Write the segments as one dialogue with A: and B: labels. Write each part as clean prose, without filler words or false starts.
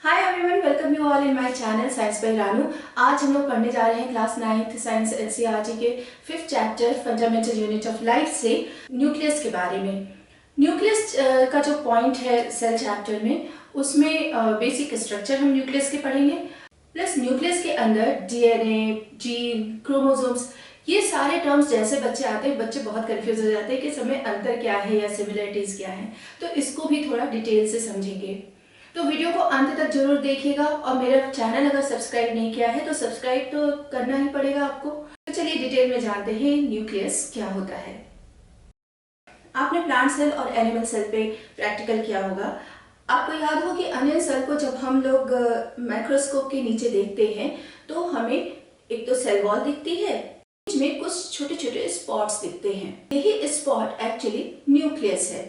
A: Hi everyone, welcome you all in my channel science by Ranu. आज हम लोग पढ़ने जा रहे हैं क्लास 9th साइंस एनसीईआरटी के 5th chapter fundamental unit of life से न्यूक्लियस के बारे में। न्यूक्लियस का जो पॉइंट है सेल चैप्टर में, उसमें बेसिक स्ट्रक्चर हम न्यूक्लियस के पढ़ेंगे, प्लस न्यूक्लियस के अंदर डीएनए, जीन, क्रोमोसोम्स, ये सारे टर्म्स जैसे बच्चे आते हैं, बच्चे बहुत कंफ्यूज हो जाते हैं कि इसमें अंतर क्या है या सिमिलरिटीज क्या है। तो इसको भी थोड़ा डिटेल से समझेंगे। तो वीडियो को अंत तक जरूर देखिएगा और मेरा चैनल अगर सब्सक्राइब नहीं किया है तो सब्सक्राइब तो करना ही पड़ेगा आपको। तो चलिए डिटेल में जानते हैं न्यूक्लियस क्या होता है। आपने प्लांट सेल और एनिमल सेल पे प्रैक्टिकल किया होगा। आपको याद हो कि अनियन सेल को जब हम लोग माइक्रोस्कोप के नीचे देखते हैं तो हमें एक तो सेल वॉल दिखती है, बीच में कुछ छोटे छोटे स्पॉट्स दिखते हैं। यही स्पॉट एक्चुअली न्यूक्लियस है।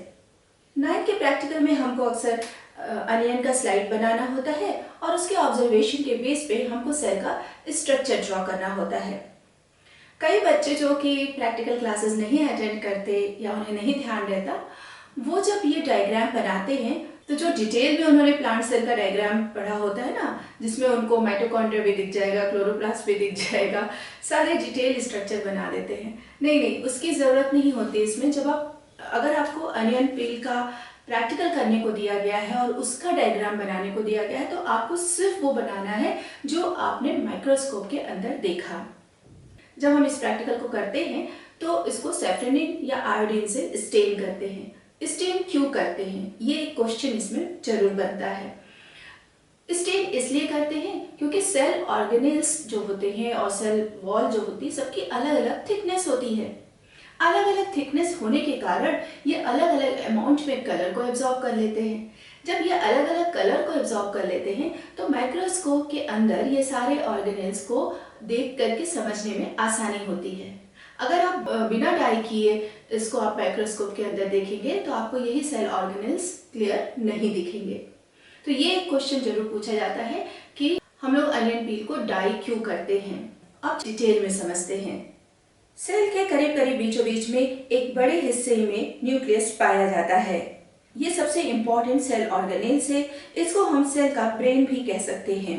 A: 9th के प्रैक्टिकल में हमको अक्सर अनियन का स्लाइड बनाना होता है और उसके ऑब्जर्वेशन के बेस पे हमको सेल का स्ट्रक्चर ड्रॉ करना होता है। कई बच्चे जो कि प्रैक्टिकल क्लासेस नहीं अटेंड करते या उन्हें नहीं ध्यान रहता, वो जब ये डायग्राम बनाते हैं तो जो डिटेल में उन्होंने प्लांट सेल का डायग्राम पढ़ा होता है ना, जिसमें उनको माइटोकॉन्ड्रिया भी दिख जाएगा, क्लोरोप्लास्ट भी दिख जाएगा, सारे डिटेल स्ट्रक्चर बना देते हैं। नहीं, उसकी ज़रूरत नहीं होती इसमें। अगर आपको अनियन पील का प्रैक्टिकल करने को दिया गया है और उसका डायग्राम बनाने को दिया गया है, तो आपको सिर्फ वो बनाना है जो आपने माइक्रोस्कोप के अंदर देखा। जब हम इस प्रैक्टिकल को करते हैं तो इसको सेफ्रेनिन या आयोडीन से स्टेन करते हैं। स्टेन क्यों करते हैं, ये एक क्वेश्चन इसमें जरूर बनता है। स्टेन इसलिए करते हैं क्योंकि सेल ऑर्गेनेल्स जो होते हैं और सेल वॉल जो होती है, सबकी अलग अलग थिकनेस होती है। अलग अलग थिकनेस होने के कारण ये अलग अलग अमाउंट में कलर को एब्जॉर्ब कर लेते हैं। जब ये अलग अलग कलर को एब्जॉर्ब कर लेते हैं तो माइक्रोस्कोप के अंदर ये सारे ऑर्गेनेल्स को देख करके समझने में आसानी होती है। अगर आप बिना डाई किए इसको आप माइक्रोस्कोप के अंदर देखेंगे तो आपको यही सेल ऑर्गेनेल्स क्लियर नहीं दिखेंगे। तो ये एक क्वेश्चन जरूर पूछा जाता है कि हम लोग अनियन पील को डाई क्यों करते हैं। अब डिटेल में समझते हैं। सेल के करीब करीब बीचों बीच में एक बड़े हिस्से में न्यूक्लियस पाया जाता है। ये सबसे इम्पोर्टेंट सेल ऑर्गेनेल्स है। इसको हम सेल का ब्रेन भी कह सकते हैं।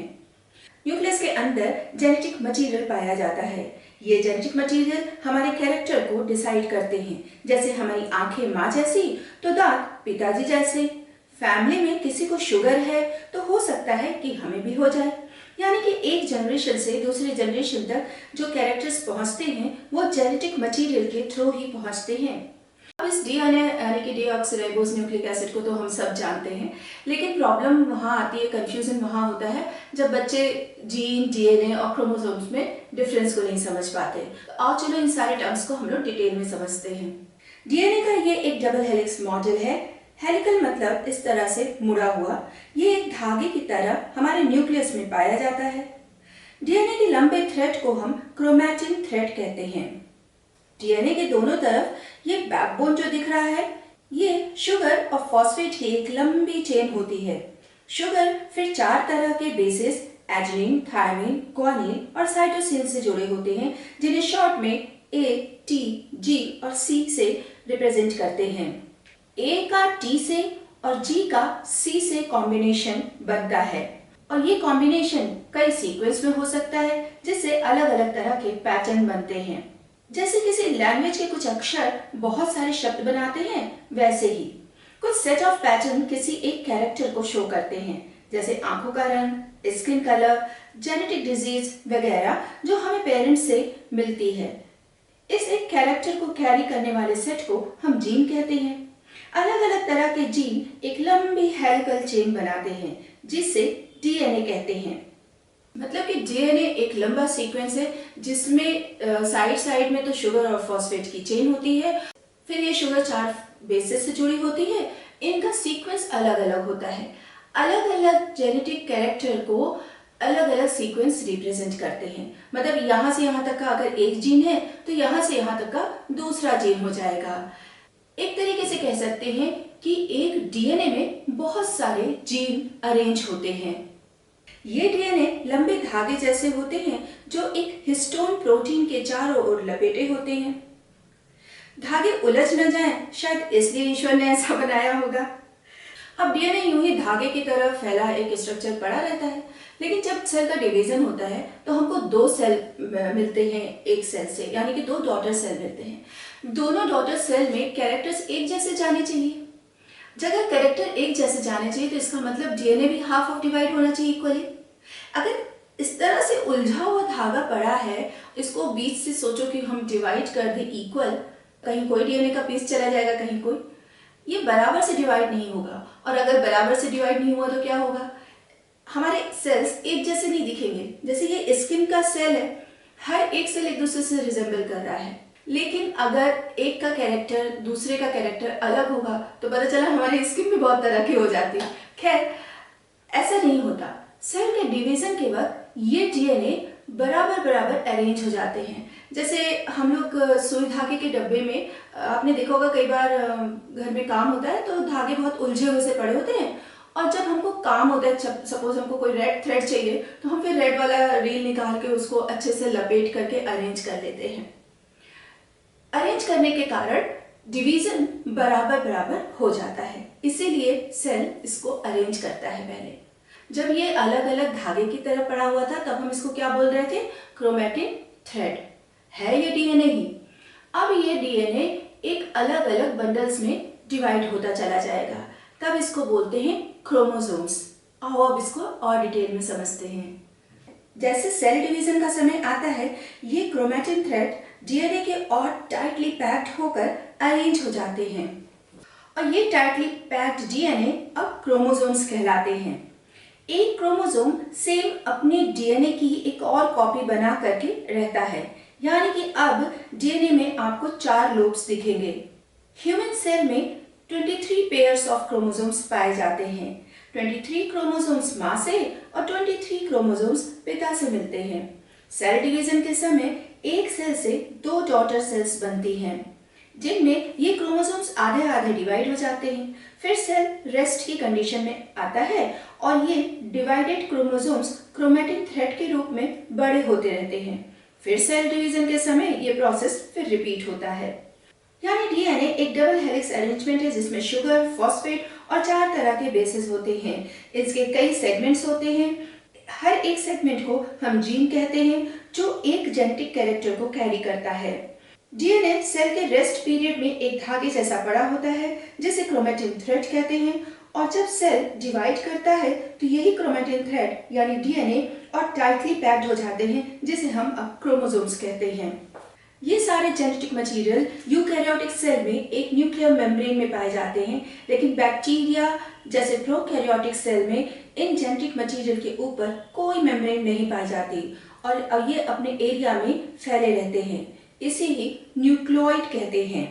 A: न्यूक्लियस के अंदर जेनेटिक मटेरियल पाया जाता है। ये जेनेटिक मटेरियल हमारे कैरेक्टर को डिसाइड करते हैं। जैसे हमारी आंखें माँ जैसी तो दांत पिताजी जैसे। फैमिली में किसी को शुगर है तो हो सकता है कि हमें भी हो जाए। यानी कि एक जनरेशन से दूसरे जनरेशन तक जो कैरेक्टर्स पहुंचते हैं वो जेनेटिक मटेरियल के थ्रू ही पहुंचते हैं। अब इस डीएनए यानी कि डीऑक्सीराइबोज न्यूक्लिक एसिड को तो हम सब जानते हैं, लेकिन प्रॉब्लम वहां आती है, कंफ्यूजन वहां होता है जब बच्चे जीन, डीएनए और क्रोमोसोम्स में डिफरेंस को नहीं समझ पाते। तो आओ चलो इन सारे टर्म्स को हम लोग डिटेल में समझते हैं। डीएनए का ये एक डबल हेलिक्स मॉडल है। हेलिकल मतलब इस तरह से मुड़ा हुआ। ये एक धागे की तरह हमारे न्यूक्लियस में पाया जाता है। डीएनए के लंबे थ्रेड को हम क्रोमैटिन थ्रेड कहते हैं। डीएनए के दोनों तरफ ये बैकबोन जो दिख रहा है, ये शुगर और फॉस्फेट की एक लंबी चेन होती है। शुगर फिर 4 तरह के बेसिस एडेनिन, थायमिन, ग्वानिन और साइटोसिन से जुड़े होते हैं, जिन्हें शॉर्ट में ए, टी, जी और सी से रिप्रेजेंट करते हैं। ए का टी से और जी का सी से कॉम्बिनेशन बनता है और ये कॉम्बिनेशन कई सीक्वेंस में हो सकता है, जिससे अलग अलग तरह के पैटर्न बनते हैं। जैसे किसी लैंग्वेज के कुछ अक्षर बहुत सारे शब्द बनाते हैं, वैसे ही कुछ सेट ऑफ पैटर्न किसी एक कैरेक्टर को शो करते हैं, जैसे आंखों का रंग, स्किन कलर, जेनेटिक डिजीज वगैरह जो हमें पेरेंट्स से मिलती है। इस एक कैरेक्टर को कैरी करने वाले सेट को हम जीन कहते हैं। अलग अलग तरह के जीन एक लंबी हेलिकल चेन बनाते हैं, जिसे डीएनए कहते हैं। मतलब कि डीएनए एक लंबा सीक्वेंस है जिसमें साइड में तो शुगर और फॉस्फेट की चेन होती है। फिर ये शुगर 4 बेसिस से जुड़ी होती है। इनका सीक्वेंस अलग अलग होता है। अलग अलग जेनेटिक कैरेक्टर को अलग अलग सीक्वेंस रिप्रेजेंट करते हैं। मतलब यहाँ से यहाँ तक का अगर एक जीन है तो यहाँ से यहाँ तक का दूसरा जीन हो जाएगा। एक तरीके से कह सकते हैं कि एक डीएनए में बहुत सारे जीन अरेंज होते हैं। ये डीएनए लंबे धागे जैसे होते हैं जो एक हिस्टोन प्रोटीन के चारों ओर लपेटे होते हैं। धागे उलझ न जाएं, शायद इसलिए ईश्वर ने ऐसा बनाया होगा। अब डीएनए यूं ही धागे की तरह फैला एक स्ट्रक्चर पड़ा रहता है, लेकिन जब सेल का डिवीजन होता है तो हमको दो सेल मिलते हैं एक सेल से, यानी कि दो डॉटर सेल मिलते हैं। दोनों डॉटर सेल में कैरेक्टर्स एक जैसे जाने चाहिए। अगर कैरेक्टर एक जैसे जाने चाहिए तो इसका मतलब डीएनए भी हाफ ऑफ डिवाइड होना चाहिए इक्वली। अगर इस तरह से उलझा हुआ धागा पड़ा है, इसको बीच से सोचो कि हम डिवाइड कर दें इक्वल, कहीं कोई डीएनए का पीस चला जाएगा, कहीं कोई, ये बराबर से डिवाइड नहीं होगा। और अगर बराबर से डिवाइड नहीं हुआ तो क्या होगा, हमारे सेल्स एक जैसे नहीं दिखेंगे। जैसे ये स्किन का सेल है, हर एक सेल एक दूसरे से रिजेंबल कर रहा है, लेकिन अगर एक का कैरेक्टर दूसरे का कैरेक्टर अलग होगा तो पता चला हमारी स्किन भी बहुत तरह की हो जाती है। खैर, ऐसा नहीं होता। सेल के डिवीजन के वक्त ये डीएनए बराबर बराबर अरेंज हो जाते हैं। जैसे हम लोग सुई धागे के डब्बे में, आपने देखा होगा कई बार घर में काम होता है तो धागे बहुत उलझे हुए से पड़े होते हैं, और जब हमको काम होता है, सपोज हमको कोई रेड थ्रेड चाहिए तो हम फिर रेड वाला रील निकाल के उसको अच्छे से लपेट करके अरेंज कर लेते हैं। अरेंज करने के कारण डिवीजन बराबर बराबर हो जाता है, इसीलिए सेल इसको अरेंज करता है। पहले जब ये अलग अलग धागे की तरह पड़ा हुआ था तब हम इसको क्या बोल रहे थे, क्रोमैटिन थ्रेड। है ये डीएनए ही। अब ये डीएनए एक अलग अलग बंडल्स में डिवाइड होता चला जाएगा, तब इसको बोलते हैं क्रोमोसोम्स। आओ अब इसको और डिटेल में समझते हैं। जैसे सेल डिवीजन का समय आता है, ये क्रोमैटिन थ्रेड डीएनए के और टाइटली पैक्ड होकर अरेंज हो जाते हैं, और ये टाइटली पैक्ड डीएनए अब क्रोमोसोम्स कहलाते हैं। एक क्रोमोसोम सेम अपने डीएनए की एक और कॉपी बना करके रहता है, यानी कि अब डीएनए में आपको 4 लोब्स दिखेंगे। ह्यूमन सेल में 23 पेयर्स ऑफ क्रोमोसोम्स पाए जाते हैं। 23 क्रोमोसोम्स माँ से और 23 क्रोमोसोम्स पिता से मिलते हैं। सेल डिवीजन के समय एक सेल से 2 डॉटर सेल्स बनती हैं, जिनमें ये क्रोमोसोम्स आधे आधे डिवाइड हो जाते हैं। फिर सेल रेस्ट की कंडीशन में आता है और ये डिवाइडेड क्रोमोसोम्स क्रोमैटिन थ्रेड के रूप में बड़े होते रहते हैं। फिर सेल डिवीजन के समय ये प्रोसेस फिर रिपीट होता है। यानी डीएनए एक डबल हेलिक्स अरेंजमेंट है, जिसमें शुगर, फॉस्फेट और 4 तरह के बेसेस होते हैं। इसके कई सेगमेंट्स होते हैं। हर एक सेगमेंट को हम जीन कहते हैं, जो एक जेनेटिक कैरेक्टर को कैरी करता है। डीएनए सेल के रेस्ट पीरियड में एक धागे जैसा पड़ा होता है, जिसे क्रोमैटिन थ्रेड कहते हैं, और जब सेल डिवाइड करता है तो यही क्रोमैटिन थ्रेड यानी डीएनए और टाइटली पैक्ड हो जाते हैं, जिसे हम अब क्रोमोसोम्स कहते हैं। ये सारे जेनेटिक मटेरियल यूकैरियोटिक सेल में एक न्यूक्लियर मेम्ब्रेन में पाए जाते हैं, लेकिन बैक्टीरिया जैसे प्रोकैरियोटिक सेल में इन जेनेटिक मटेरियल के ऊपर कोई मेम्ब्रेन नहीं पाई जाती, और ये अपने एरिया में फैले रहते हैं। इसे ही न्यूक्लियोइड कहते हैं।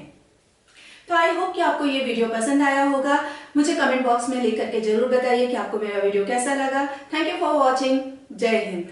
A: तो आई होप कि आपको ये वीडियो पसंद आया होगा। मुझे कमेंट बॉक्स में लिख करके जरूर बताइए कि आपको मेरा वीडियो कैसा लगा। Thank you for watching. जय हिंद।